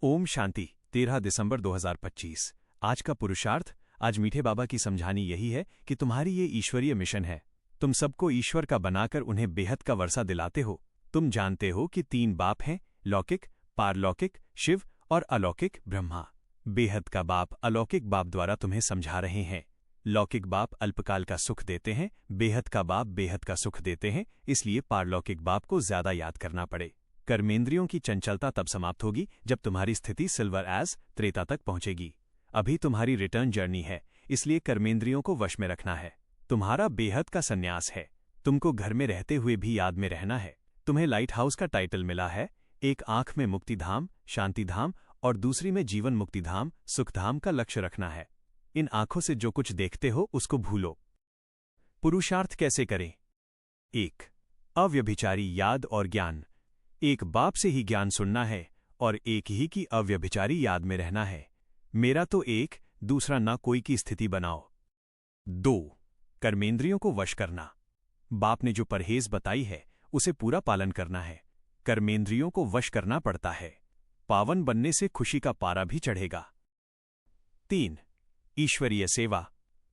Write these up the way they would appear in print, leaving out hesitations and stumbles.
ओम शांति। 13 दिसंबर 2025। आज का पुरुषार्थ। आज मीठे बाबा की समझानी यही है कि तुम्हारी ये ईश्वरीय मिशन है। तुम सबको ईश्वर का बनाकर उन्हें बेहद का वर्षा दिलाते हो। तुम जानते हो कि 3 बाप हैं, लौकिक, पारलौकिक शिव और अलौकिक ब्रह्मा। बेहद का बाप अलौकिक बाप द्वारा तुम्हें समझा रहे हैं। लौकिक बाप अल्पकाल का सुख देते हैं, बेहद का बाप बेहद का सुख देते हैं, इसलिए पारलौकिक बाप को ज्यादा याद करना पड़े। कर्मेंद्रियों की चंचलता तब समाप्त होगी जब तुम्हारी स्थिति सिल्वर एज त्रेता तक पहुंचेगी। अभी तुम्हारी रिटर्न जर्नी है, इसलिए कर्मेंद्रियों को वश में रखना है। तुम्हारा बेहद का संन्यास है। तुमको घर में रहते हुए भी याद में रहना है। तुम्हें लाइट हाउस का टाइटल मिला है। एक आंख में मुक्तिधाम, शांतिधाम और दूसरी में जीवन मुक्तिधाम, सुखधाम का लक्ष्य रखना है। इन आंखों से जो कुछ देखते हो उसको भूलो। पुरुषार्थ कैसे करें? 1. अव्यभिचारी याद और ज्ञान। एक बाप से ही ज्ञान सुनना है और एक ही की अव्यभिचारी याद में रहना है। मेरा तो एक, दूसरा ना कोई की स्थिति बनाओ। 2. कर्मेंद्रियों को वश करना। बाप ने जो परहेज बताई है उसे पूरा पालन करना है। कर्मेंद्रियों को वश करना पड़ता है। पावन बनने से खुशी का पारा भी चढ़ेगा। 3. ईश्वरीय सेवा।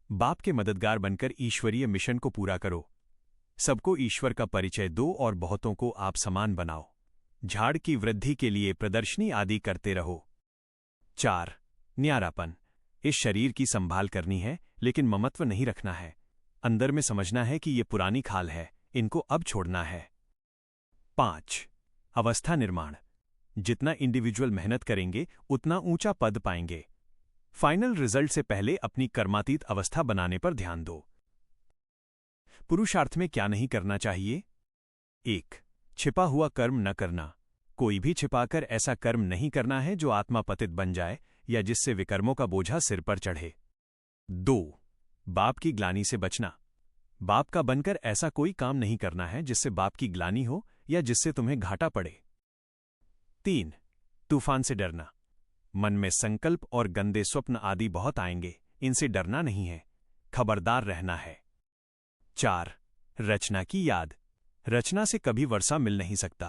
बाप के मददगार बनकर ईश्वरीय मिशन को पूरा करो। सबको ईश्वर का परिचय दो और बहुतों को आप समान बनाओ। झाड़ की वृद्धि के लिए प्रदर्शनी आदि करते रहो। 4. न्यारापन। इस शरीर की संभाल करनी है, लेकिन ममत्व नहीं रखना है। अंदर में समझना है कि ये पुरानी खाल है, इनको अब छोड़ना है। 5. अवस्था निर्माण। जितना इंडिविजुअल मेहनत करेंगे उतना ऊंचा पद पाएंगे। फाइनल रिजल्ट से पहले अपनी कर्मातीत अवस्था बनाने पर ध्यान दो। पुरुषार्थ में क्या नहीं करना चाहिए? 1. छिपा हुआ कर्म न करना। कोई भी छिपाकर ऐसा कर्म नहीं करना है जो आत्मा पतित बन जाए या जिससे विकर्मों का बोझा सिर पर चढ़े। 2. बाप की ग्लानि से बचना। बाप का बनकर ऐसा कोई काम नहीं करना है जिससे बाप की ग्लानि हो या जिससे तुम्हें घाटा पड़े। 3. तूफान से डरना। मन में संकल्प और गंदे स्वप्न आदि बहुत आएंगे, इनसे डरना नहीं है, खबरदार रहना है। 4. रचना की याद। रचना से कभी वर्षा मिल नहीं सकता।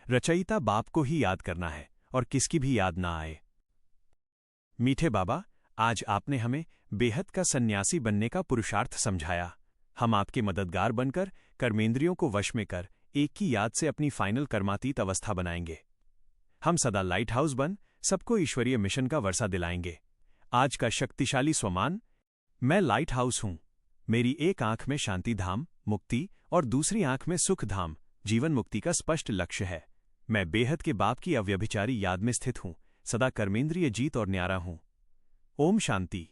रचयिता बाप को ही याद करना है और किसकी भी याद ना आए। मीठे बाबा, आज आपने हमें बेहद का सन्यासी बनने का पुरुषार्थ समझाया। हम आपके मददगार बनकर कर्मेंद्रियों को वश में कर एक की याद से अपनी फाइनल कर्मातीत अवस्था बनाएंगे। हम सदा लाइट हाउस बन सबको ईश्वरीय मिशन का वर्षा दिलाएंगे। आज का शक्तिशाली स्वमान, मैं लाइट हाउस हूं। मेरी एक आंख में शांतिधाम, मुक्ति और दूसरी आंख में सुखधाम, जीवन मुक्ति का स्पष्ट लक्ष्य है। मैं बेहद के बाप की अव्यभिचारी याद में स्थित हूं। सदा कर्मेंद्रिय जीत और न्यारा हूं। ओम शांति।